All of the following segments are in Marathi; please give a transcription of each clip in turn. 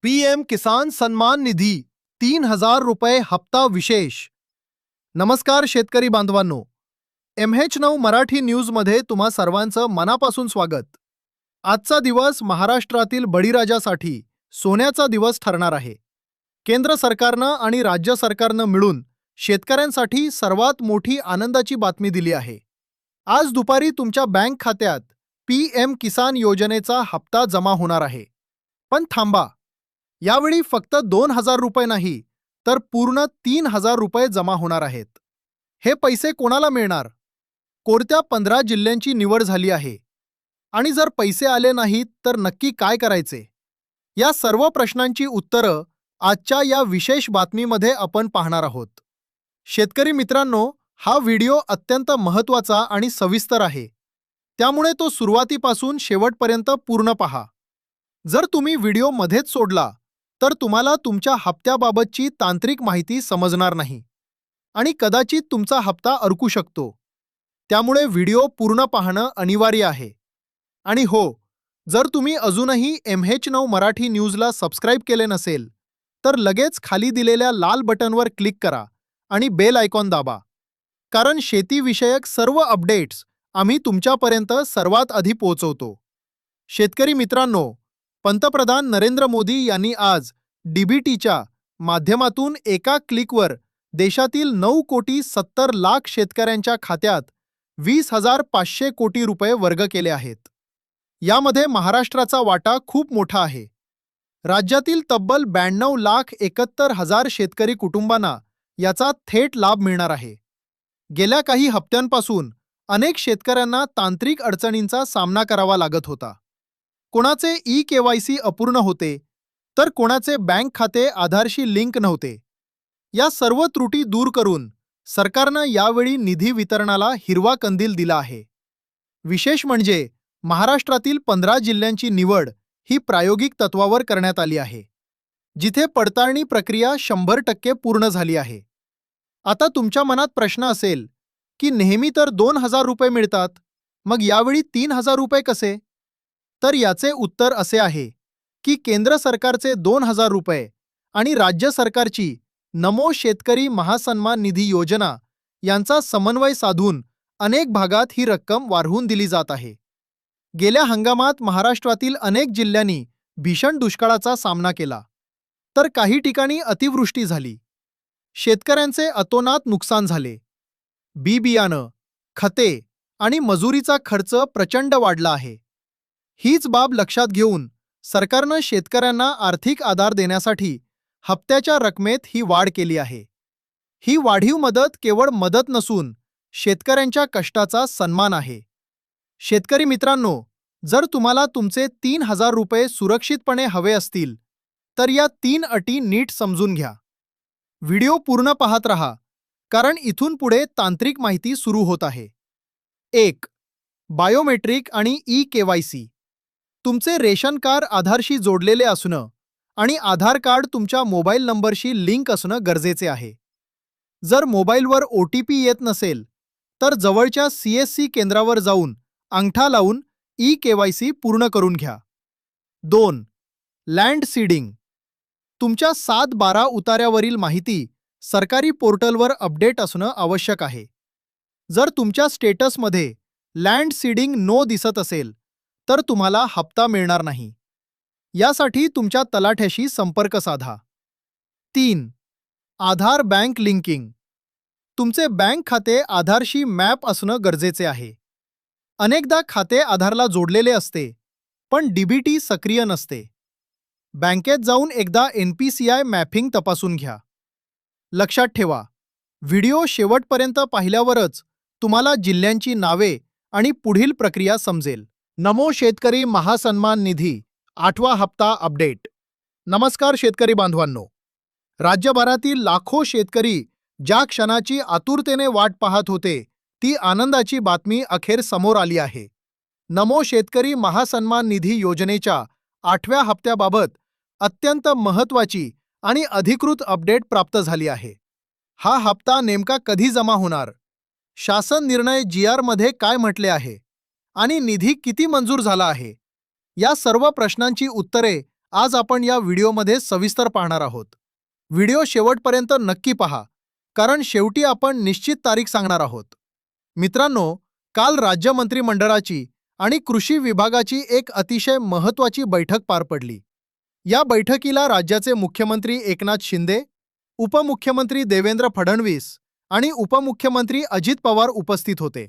पीएम किसान सन्मान निधी 3,000 रुपये हप्ता विशेष. नमस्कार शेतकरी बांधवांनो, MH9 मराठी न्यूजमध्ये तुम्हा सर्वांचं मनापासून स्वागत. आजचा दिवस महाराष्ट्रातील बळीराजासाठी सोन्याचा दिवस ठरणार आहे. केंद्र सरकारनं आणि राज्य सरकारनं मिळून शेतकऱ्यांसाठी सर्वात मोठी आनंदाची बातमी दिली आहे. आज दुपारी तुमच्या बँक खात्यात पीएम किसान योजनेचा हप्ता जमा होणार आहे. पण थांबा, यावेळी फक्त 2,000 रुपये नाही तर पूर्ण 3,000 रुपये जमा होणार आहेत. हे पैसे कोणाला मिळणार? कोणत्या 15 जिल्ह्यांची निवड झाली आहे आणि जर पैसे आले नाहीत तर नक्की काय करायचे? या सर्व प्रश्नांची उत्तरं आजच्या या विशेष बातमीमध्ये आपण पाहणार आहोत. शेतकरी मित्रांनो, हा व्हिडिओ अत्यंत महत्त्वाचा आणि सविस्तर आहे, त्यामुळे तो सुरुवातीपासून शेवटपर्यंत पूर्ण पहा. जर तुम्ही व्हिडिओ मध्येच सोडला तर तुम्हाला तुमच्या हप्त्याबाबतची तांत्रिक माहिती समजणार नाही आणि कदाचित तुमचा हप्ता अडकू शकतो. त्यामुळे व्हिडिओ पूर्ण पाहणं अनिवार्य आहे. आणि हो, जर तुम्ही अजूनही MH9 मराठी न्यूजला सबस्क्राईब केले नसेल तर लगेच खाली दिलेल्या लाल बटनवर क्लिक करा आणि बेल आयकॉन दाबा, कारण शेतीविषयक सर्व अपडेट्स आम्ही तुमच्यापर्यंत सर्वात आधी पोहोचवतो. शेतकरी मित्रांनो, पंतप्रधान नरेंद्र मोदी यांनी आज डीबीटीच्या माध्यमातून एका क्लिकवर देशातील 9,70,00,000 शेतकऱ्यांच्या खात्यात 20,500 कोटी रुपये वर्ग केले आहेत. यामध्ये महाराष्ट्राचा वाटा खूप मोठा आहे. राज्यातील तब्बल 92,71,000 शेतकरी कुटुंबांना याचा थेट लाभ मिळणार आहे. गेल्या काही हप्त्यांपासून अनेक शेतकऱ्यांना तांत्रिक अडचणींचा सामना करावा लागत होता. कोणाचे ई-KYC अपूर्ण होते तर कोणाचे बँक खाते आधारशी लिंक नव्हते. या सर्व त्रुटी दूर करून सरकारनं यावेळी निधी वितरणाला हिरवा कंदील दिला आहे. विशेष म्हणजे महाराष्ट्रातील 15 जिल्ह्यांची निवड ही प्रायोगिक तत्वावर करण्यात आली आहे, जिथे पडताळणी प्रक्रिया 100% पूर्ण झाली आहे. आता तुमच्या मनात प्रश्न असेल की नेहमी तर 2,000 रुपये मिळतात, मग यावेळी 3,000 रुपये कसे? तर याचे उत्तर असे आहे की केंद्र सरकारचे 2,000 रुपये आणि राज्य सरकारची नमो शेतकरी महासन्मान निधी योजना यांचा समन्वय साधून अनेक भागात ही रक्कम वाढवून दिली जात आहे. गेल्या हंगामात महाराष्ट्रातील अनेक जिल्ह्यांनी भीषण दुष्काळाचा सामना केला, तर काही ठिकाणी अतिवृष्टी झाली. शेतकऱ्यांचे अतोनात नुकसान झाले. बी-बियाणं, खते आणि मजुरीचा खर्च प्रचंड वाढला आहे. हीच बाब लक्षात घेऊन सरकारनं शेतकऱ्यांना आर्थिक आधार देण्यासाठी हप्त्याच्या रकमेत ही वाढ केली आहे. ही वाढीव मदत केवळ मदत नसून शेतकऱ्यांच्या कष्टाचा सन्मान आहे. शेतकरी मित्रांनो, जर तुम्हाला तुमचे 3,000 रुपये सुरक्षितपणे हवे असतील तर या 3 अटी नीट समजून घ्या. व्हिडिओ पूर्ण पाहत रहा, कारण इथून पुढे तांत्रिक माहिती सुरू होत आहे. 1. बायोमेट्रिक आणि ई-KYC. तुमचे रेशन कार्ड आधारशी जोडलेले असणं आणि आधार कार्ड तुमच्या मोबाईल नंबरशी लिंक असणं गरजेचे आहे. जर मोबाईलवर OTP येत नसेल तर जवळच्या CSC केंद्रावर जाऊन अंगठा लावून ई-KYC पूर्ण करून घ्या. 2. Land seeding. तुमच्या 7-12 उतार्यावरील माहिती सरकारी पोर्टलवर अपडेट असणं आवश्यक आहे. जर तुमच्या स्टेटसमध्ये लँड सीडिंग नो दिसत असेल तर तुम्हाला हप्ता मिळणार नाही. यासाठी तुमच्या तलाठ्याशी संपर्क साधा. 3. आधार बँक लिंकिंग. तुमचे बँक खाते आधारशी मॅप असणं गरजेचे आहे. अनेकदा खाते आधारला जोडलेले असते, पण डीबीटी सक्रिय नसते. बँकेत जाऊन एकदा NPCI मॅपिंग तपासून घ्या. लक्षात ठेवा, व्हिडिओ शेवटपर्यंत पाहिल्यावरच तुम्हाला जिल्ह्यांची नावे आणि पुढील प्रक्रिया समजेल. नमो शेतकरी महासन्मान निधी 8वा हप्ता अपडेट. नमस्कार शेतकरी बांधवांनो, राज्यभरातील लाखो शेतकरी ज्या क्षणाची आतुरतेने वाट पाहत होते ती आनंदाची बातमी अखेर समोर आली आहे. नमो शेतकरी महासन्मान निधी योजनेच्या 8व्या हप्त्याबाबत अत्यंत महत्त्वाची आणि अधिकृत अपडेट प्राप्त झाली आहे. हा हप्ता नेमका कधी जमा होणार, शासन निर्णय GR मध्ये काय म्हटले आहे आणि निधी किती मंजूर झाला आहे, या सर्व प्रश्नांची उत्तरे आज आपण या व्हिडिओमध्ये सविस्तर पाहणार आहोत. व्हिडिओ शेवटपर्यंत नक्की पहा, कारण शेवटी आपण निश्चित तारीख सांगणार आहोत. मित्रांनो, काल राज्य मंत्रिमंडळाची आणि कृषी विभागाची एक अतिशय महत्त्वाची बैठक पार पडली. या बैठकीला राज्याचे मुख्यमंत्री एकनाथ शिंदे, उपमुख्यमंत्री देवेंद्र फडणवीस आणि उपमुख्यमंत्री अजित पवार उपस्थित होते.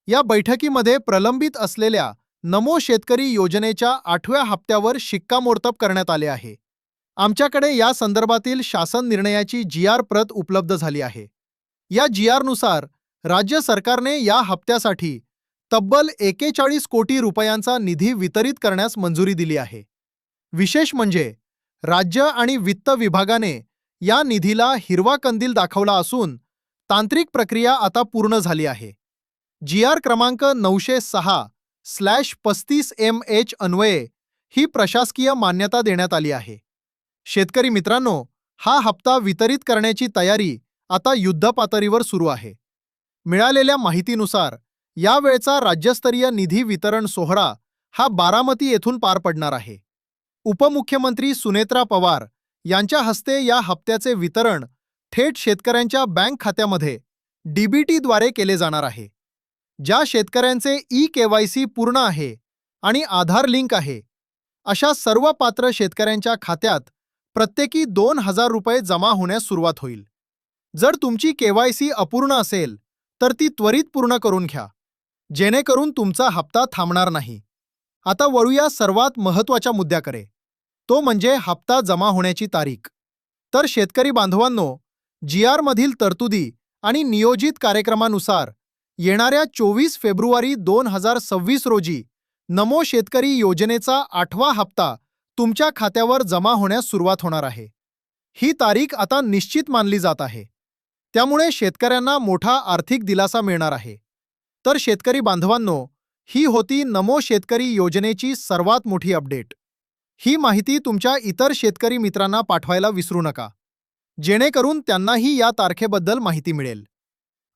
या बैठकीमध्ये प्रलंबित असलेल्या नमो शेतकरी योजनेच्या 8व्या हप्त्यावर शिक्कामोर्तब करण्यात आले आहे. आमच्याकडे या संदर्भातील शासन निर्णयाची जी.आर. प्रत उपलब्ध झाली आहे. या जी.आर.नुसार राज्य सरकारने या हप्त्यासाठी तब्बल 41 कोटी रुपयांचा निधी वितरित करण्यास मंजुरी दिली आहे. विशेष म्हणजे राज्य आणि वित्त विभागाने या निधीला हिरवा कंदील दाखवला असून तांत्रिक प्रक्रिया आता पूर्ण झाली आहे. जी.आर. क्रमांक 906/35MH अन्वये ही प्रशासकीय मान्यता देण्यात आली आहे. शेतकरी मित्रांनो, हा हप्ता वितरित करण्याची तयारी आता युद्धपातळीवर सुरू आहे. मिळालेल्या माहितीनुसार यावेळचा राज्यस्तरीय निधी वितरण सोहळा हा बारामती येथून पार पडणार आहे. उपमुख्यमंत्री सुनेत्रा पवार यांच्या हस्ते या हप्त्याचे वितरण थेट शेतकऱ्यांच्या बँक खात्यामध्ये DBTद्वारे केले जाणार आहे. ज्या शेतकऱ्यांचे ई-KYC पूर्ण आहे आणि आधार लिंक आहे, अशा सर्व पात्र शेतकऱ्यांच्या खात्यात प्रत्येकी 2,000 रुपये जमा होण्यास सुरुवात होईल. जर तुमची KYC अपूर्ण असेल तर ती त्वरित पूर्ण करून घ्या, जेणेकरून तुमचा हप्ता थांबणार नाही. आता वळूया सर्वात महत्त्वाच्या मुद्द्याकडे, तो म्हणजे हप्ता जमा होण्याची तारीख. तर शेतकरी बांधवांनो, जी.आर. मधील तरतुदी आणि नियोजित कार्यक्रमानुसार येणाऱ्या 24 फेब्रुवारी 2026 रोजी नमो शेतकरी योजनेचा 8वा हप्ता तुमच्या खात्यावर जमा होण्यास सुरुवात होणार आहे. ही तारीख आता निश्चित मानली जात आहे. त्यामुळे शेतकऱ्यांना मोठा आर्थिक दिलासा मिळणार आहे. तर शेतकरी बांधवांनो, ही होती नमो शेतकरी योजनेची सर्वात मोठी अपडेट. ही माहिती तुमच्या इतर शेतकरी मित्रांना पाठवायला विसरू नका, जेणेकरून त्यांनाही या तारखेबद्दल माहिती मिळेल.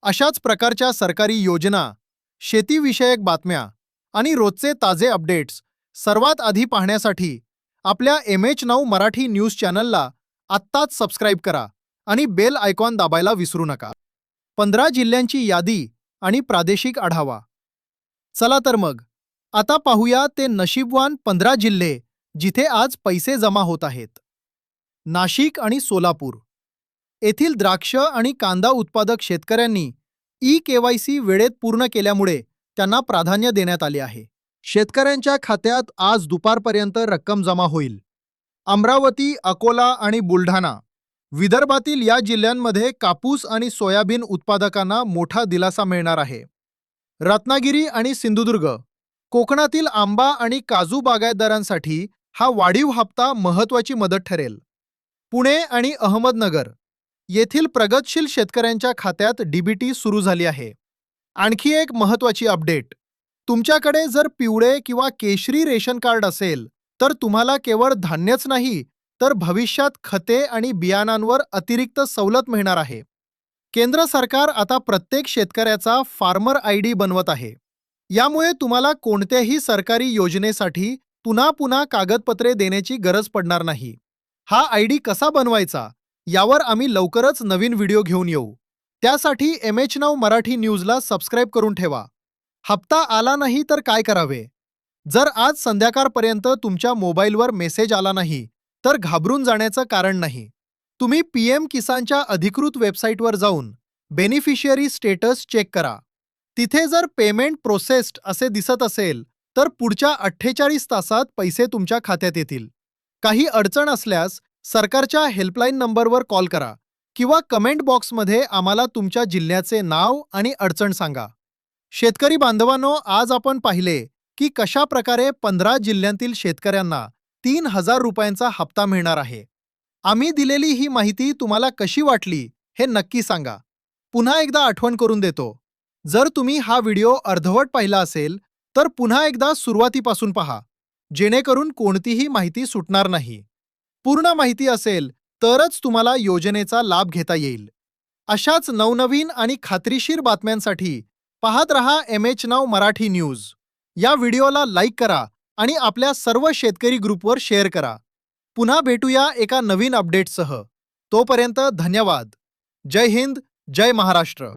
अशाच प्रकारच्या सरकारी योजना, शेतीविषयक बातम्या आणि रोजचे ताजे अपडेट्स सर्वात आधी पाहण्यासाठी आपल्या MH9 मराठी न्यूज चॅनलला आत्ताच सबस्क्राईब करा आणि बेल आयकॉन दाबायला विसरू नका. 15 जिल्ह्यांची यादी आणि प्रादेशिक आढावा. चला तर मग आता पाहूया ते नशीबवान 15 जिल्हे जिथे आज पैसे जमा होत आहेत. नाशिक आणि सोलापूर येथील द्राक्ष आणि कांदा उत्पादक शेतकऱ्यांनी ई-KYC वेळेत पूर्ण केल्यामुळे त्यांना प्राधान्य देण्यात आले आहे. शेतकऱ्यांच्या खात्यात आज दुपारपर्यंत रक्कम जमा होईल. अमरावती, अकोला आणि बुलढाणा, विदर्भातील या जिल्ह्यांमध्ये कापूस आणि सोयाबीन उत्पादकांना मोठा दिलासा मिळणार आहे. रत्नागिरी आणि सिंधुदुर्ग, कोकणातील आंबा आणि काजू बागायतदारांसाठी हा वाढीव हप्ता महत्त्वाची मदत ठरेल. पुणे आणि अहमदनगर येथील प्रगतशील शेतकऱ्यांच्या खात्यात DBT सुरू झाली आहे. आणखी एक महत्त्वाची अपडेट, तुमच्याकडे जर पिवळे किंवा केशरी रेशन कार्ड असेल तर तुम्हाला केवळ धान्यच नाही तर भविष्यात खते आणि बियाणांवर अतिरिक्त सवलत मिळणार आहे. केंद्र सरकार आता प्रत्येक शेतकऱ्याचा फार्मर ID बनवत आहे. यामुळे तुम्हाला कोणत्याही सरकारी योजनेसाठी पुन्हा पुन्हा कागदपत्रे देण्याची गरज पडणार नाही. हा ID कसा बनवायचा यावर आम्ही लवकरच नवीन व्हिडिओ घेऊन येऊ. त्यासाठी MH9 मराठी न्यूजला सबस्क्राईब करून ठेवा. हप्ता आला नाही तर काय करावे? जर आज संध्याकाळपर्यंत तुमच्या मोबाईलवर मेसेज आला नाही तर घाबरून जाण्याचं कारण नाही. तुम्ही PM किसानच्या अधिकृत वेबसाईटवर जाऊन बेनिफिशियरी स्टेटस चेक करा. तिथे जर पेमेंट प्रोसेस्ड असे दिसत असेल तर पुढच्या 48 तासात पैसे तुमच्या खात्यात येतील. काही अडचण असल्यास सरकारच्या हेल्पलाईन नंबरवर कॉल करा किंवा कमेंट बॉक्समध्ये आम्हाला तुमच्या जिल्ह्याचे नाव आणि अडचण सांगा. शेतकरी बांधवांनो, आज आपण पाहिले की कशा प्रकारे 15 जिल्ह्यांतील शेतकऱ्यांना 3,000 रुपयांचा हप्ता मिळणार आहे. आम्ही दिलेली ही माहिती तुम्हाला कशी वाटली हे नक्की सांगा. पुन्हा एकदा आठवण करून देतो, जर तुम्ही हा व्हिडिओ अर्धवट पाहिला असेल तर पुन्हा एकदा सुरुवातीपासून पहा, जेणेकरून कोणतीही माहिती सुटणार नाही. पूर्ण माहिती असेल तरच तुम्हाला योजनेचा लाभ घेता येईल. अशाच नवनवीन आणि खात्रीशीर बातम्यांसाठी पाहत रहा MH9 मराठी न्यूज. या व्हिडिओला लाईक करा आणि आपल्या सर्व शेतकरी ग्रुपवर शेअर करा. पुन्हा भेटूया एका नवीन अपडेटसह. तोपर्यंत धन्यवाद. जय हिंद, जय महाराष्ट्र.